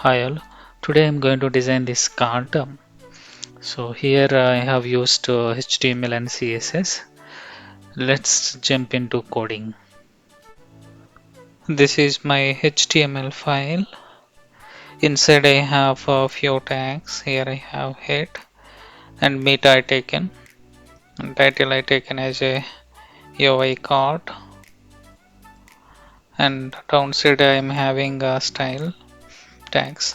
Hi all, today I'm going to design this card. So here I have used HTML and CSS. Let's jump into coding. This is my HTML file. Inside I have a few tags. Here I have head and meta I taken and title I taken as a UI card, and downside I am having style tags,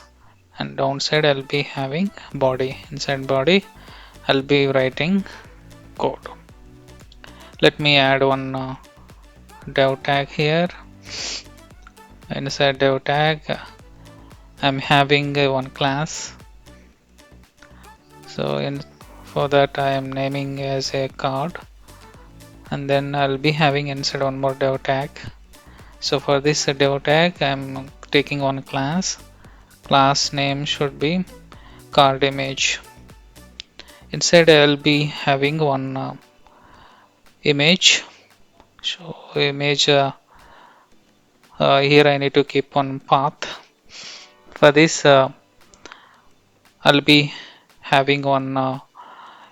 and downside I'll be having body. Inside body I'll be writing code. Let me add one div tag here. Inside div tag I'm having one class, so for that I am naming as a card, and then I'll be having inside one more div tag. So for this div tag I'm taking one class name should be card image. Inside I'll be having one image. So image here I need to keep one path. For this I'll be having one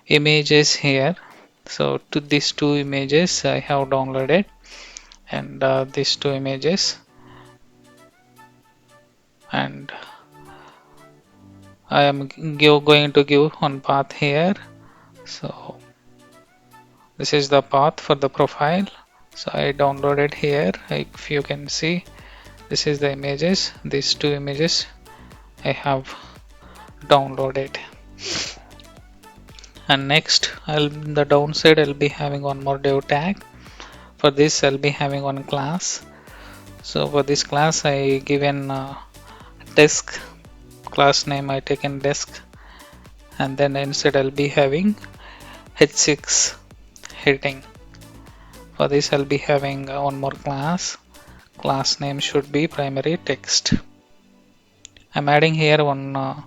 images here. So to these two images I have downloaded, and these two images, and I am going to give one path here. So this is the path for the profile. So I downloaded here. If you can see, this is the images. These two images I have downloaded. And next the downside I'll be having one more div tag. For this I'll be having one class. So for this class I given desk, class name I taken desk, and then inside I'll be having h6 heading. For this I'll be having one more class name should be primary text. I'm adding here one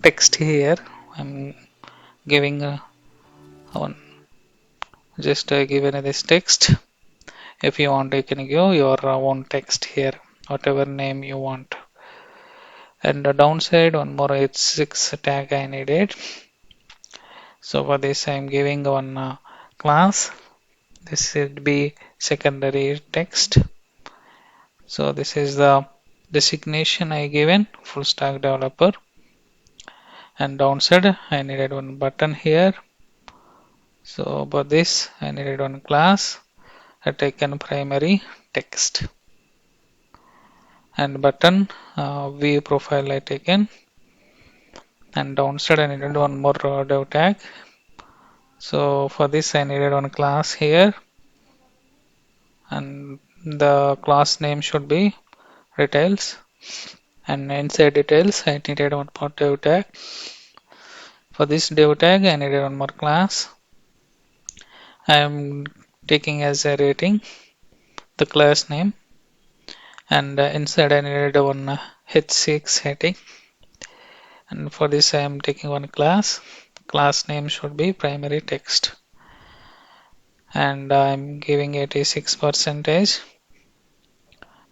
text here. I'm giving one, just given this text. If you want, you can give your own text here, whatever name you want. And the downside, one more h6 tag I needed. So for this I'm giving one class. This should be secondary text. So this is the designation I given, full stack developer. And downside I needed one button here. So for this I needed one class. I taken primary text, and button view profile I taken, and downside I needed one more div tag. So for this I needed one class here, and the class name should be details, and inside details I needed one more div tag. For this div tag I needed one more class. I am taking as a rating the class name, and inside I needed one h6 heading, and for this I am taking one class name should be primary text, and I'm giving 86 percentage,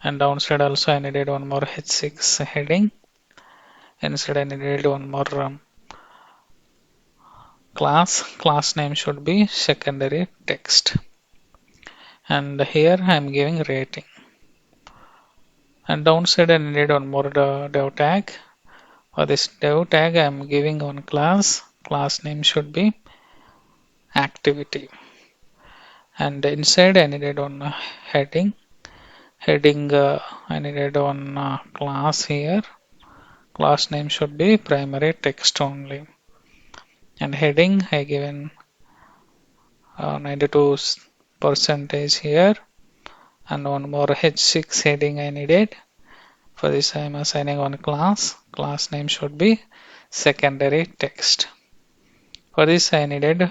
and downside also I needed one more h6 heading. Inside I needed one more class name should be secondary text, and here I'm giving rating. And downside I needed one more div tag. For this div tag I'm giving one class name should be activity, and inside I needed one heading I needed one class here. Class name should be primary text only, and heading I given 92 percentage here, and one more h6 heading I needed. For this I am assigning one class name should be secondary text. For this I needed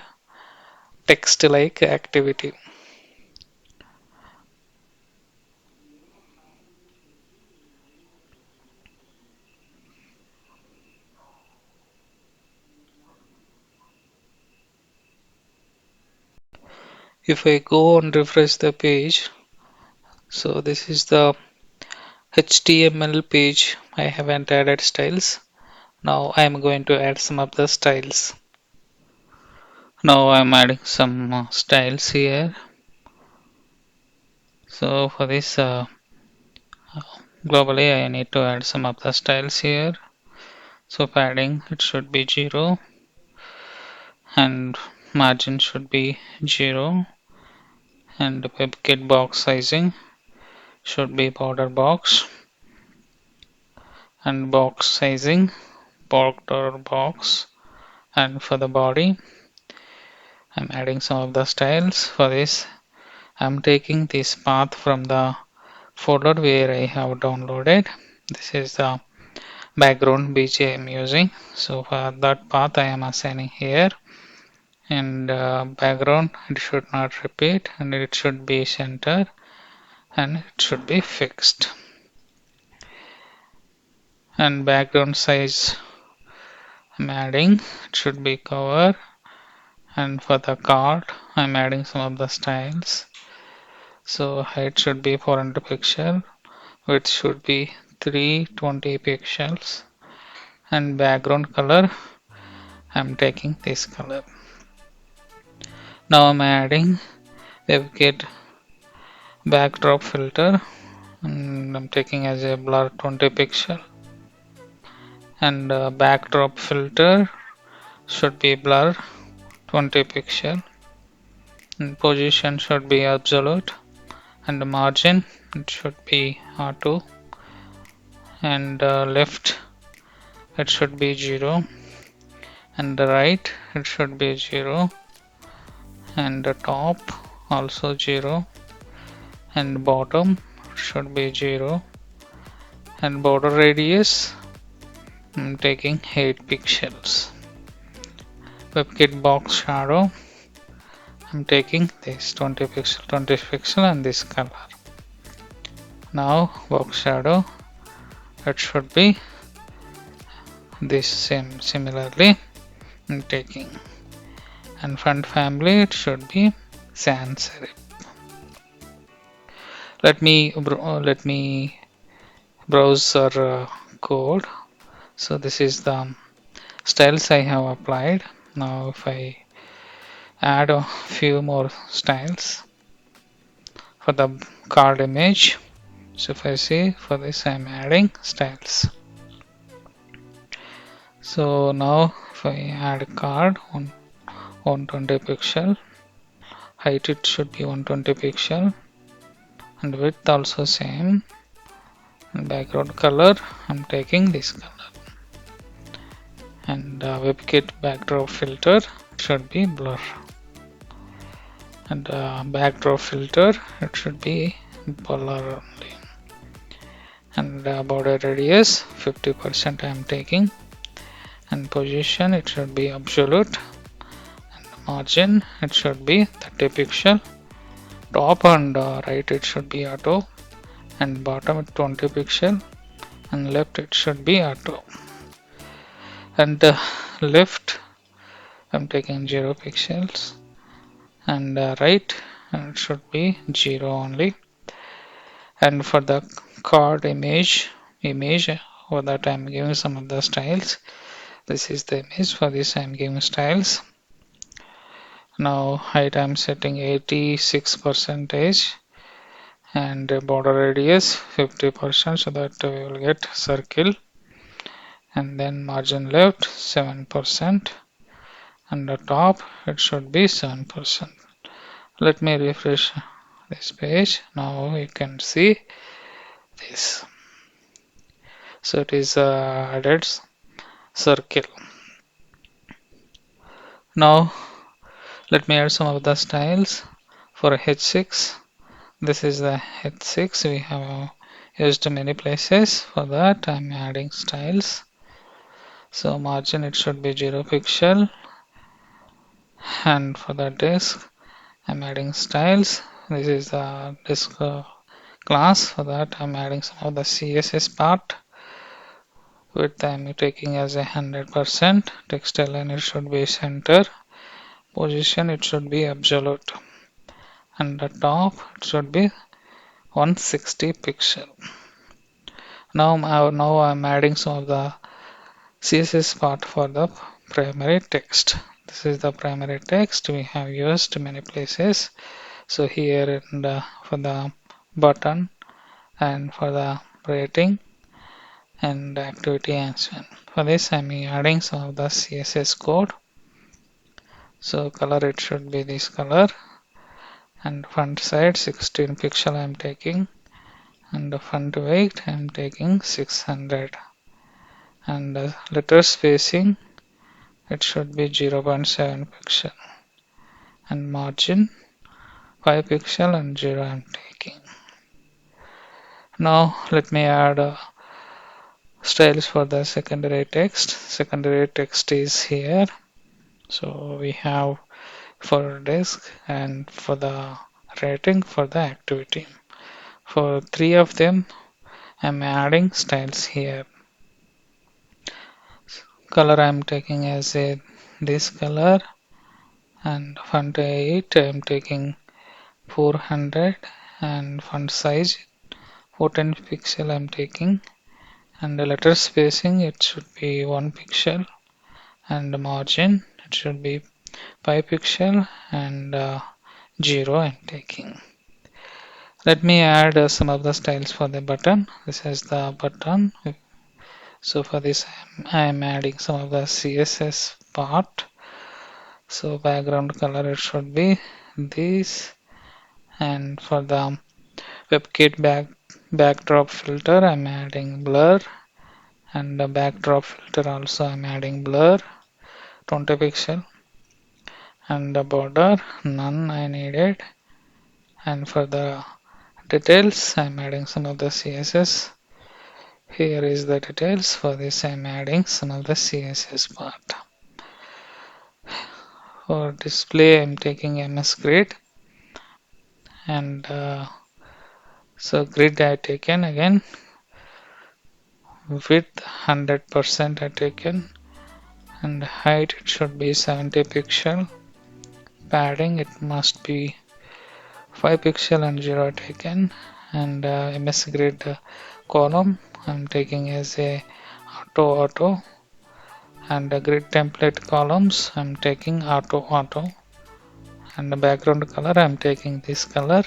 text like activity. If I go and refresh the page, so this is the HTML page I haven't added styles. Now I am going to add some of the styles. Now I am adding some styles here. So for this globally I need to add some of the styles here. So padding it should be 0 and margin should be 0 and WebKit box sizing should be border box and box sizing border box. And for the body I'm adding some of the styles. For this I'm taking this path from the folder where I have downloaded. This is the background BG I'm using. So for that path I am assigning here, and background it should not repeat and it should be center and it should be fixed. And background size I'm adding, it should be cover. And for the card I'm adding some of the styles. So height should be 400 pixels, width should be 320 pixels, and background color I'm taking this color. Now I'm adding WebKit backdrop filter and I'm taking as a blur 20 pixel, and backdrop filter should be blur 20 pixel, and position should be absolute, and the margin it should be R2, and left it should be 0, and the right it should be 0, and the top also 0, and bottom should be 0, and border radius I'm taking 8 pixels. WebKit box shadow I'm taking this 20 pixel and this color. Now box shadow it should be this same similarly I'm taking, and font family it should be sans serif. Let me browse our code. So this is the styles I have applied. Now if I add a few more styles for the card image, so if I see for this I'm adding styles. So now if I add a card on 120 pixel, height it should be 120 pixel, and width also same, and background color I'm taking this color, and WebKit backdrop filter should be blur, and backdrop filter it should be blur only, and border radius 50% I am taking, and position it should be absolute, and margin it should be 30 pixel, top and right it should be auto, and bottom 20 pixel, and left it should be auto, and left I'm taking 0 pixels, and right it should be 0 only. And for the card image for that I'm giving some of the styles. This is the image, for this I'm giving styles. Now height I'm setting 86 percentage, and border radius 50% so that we will get circle, and then margin left 7%, and the top it should be 7%. Let me refresh this page. Now you can see this. So it is added circle. Now let me add some of the styles for H6. This is the H6 we have used many places. For that I'm adding styles. So margin it should be 0 pixel, and for the disk I'm adding styles. This is the disk class. For that I'm adding some of the CSS part. Width I'm taking as 100%. Text align it should be center. Position it should be absolute, and the top it should be 160 pixel. Now I'm adding some of the CSS part for the primary text. This is the primary text we have used many places. So here and for the button and for the rating and activity and so on. For this I'm adding some of the CSS code. So color, it should be this color, and font size 16 pixel I'm taking, and the font weight I'm taking 600, and the letter spacing, it should be 0.7 pixel, and margin 5 pixel and 0 I'm taking. Now let me add styles for the secondary text. Secondary text is here. So we have for disk and for the rating, for the activity. For three of them I'm adding styles here. Color I'm taking as a this color, and font height I'm taking 400, and font size 14 pixel I'm taking, and the letter spacing, it should be 1 pixel, and the margin, it should be 5 pixel, and 0 I'm taking. Let me add some of the styles for the button. This is the button. So for this I am adding some of the CSS part. So background color, it should be this, and for the WebKit backdrop filter I'm adding blur, and the backdrop filter also I'm adding blur 20 pixel, and the border none I needed, and for the details I'm adding some of the CSS. Here is the details. For this I'm adding some of the CSS part. For display I'm taking MS Grid, and so grid I taken again, width 100% I taken, and height it should be 70 pixel, padding it must be 5 pixel and 0 taken, and MS Grid column I'm taking as a auto, and the grid template columns I'm taking auto, and the background color I'm taking this color,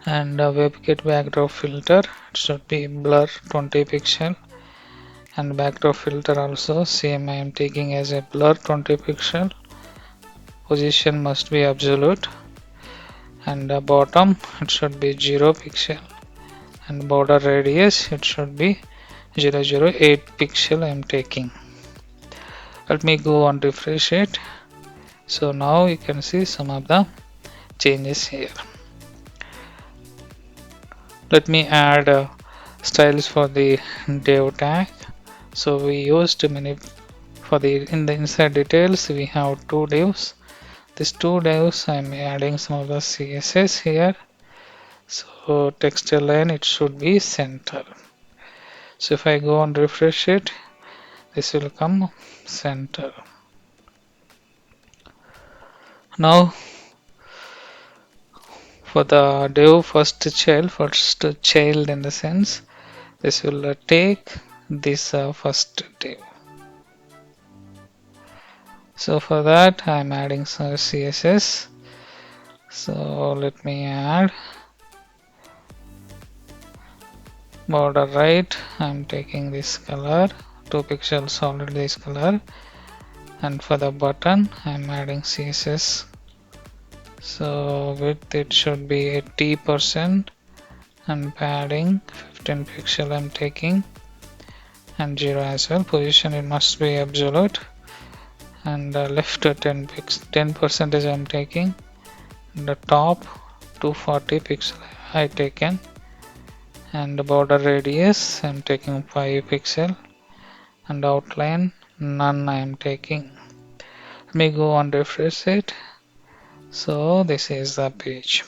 and WebKit backdrop filter, it should be blur 20 pixel, and backdrop filter also same I am taking as a blur 20 pixel, position must be absolute, and the bottom it should be 0 pixel, and border radius it should be 008 pixel I am taking. Let me go on refresh it. So now you can see some of the changes here. Let me add styles for the div tag. So we used many for the in the inside details we have two divs. These two divs I'm adding some of the CSS here. So text align it should be center. So if I go and refresh it, this will come center. Now for the div first child in the sense, this will take this first div. So for that I'm adding some CSS. So let me add border right, I'm taking this color 2 pixels already this color, and for the button I'm adding CSS. So width it should be 80%, and padding 15 pixel I'm taking, and 0 as well. Position it must be absolute, and left 10% I'm taking, and the top 240 pixel I taken, and the border radius I'm taking 5 pixel, and outline none I am taking. Let me go and refresh it. So this is the page.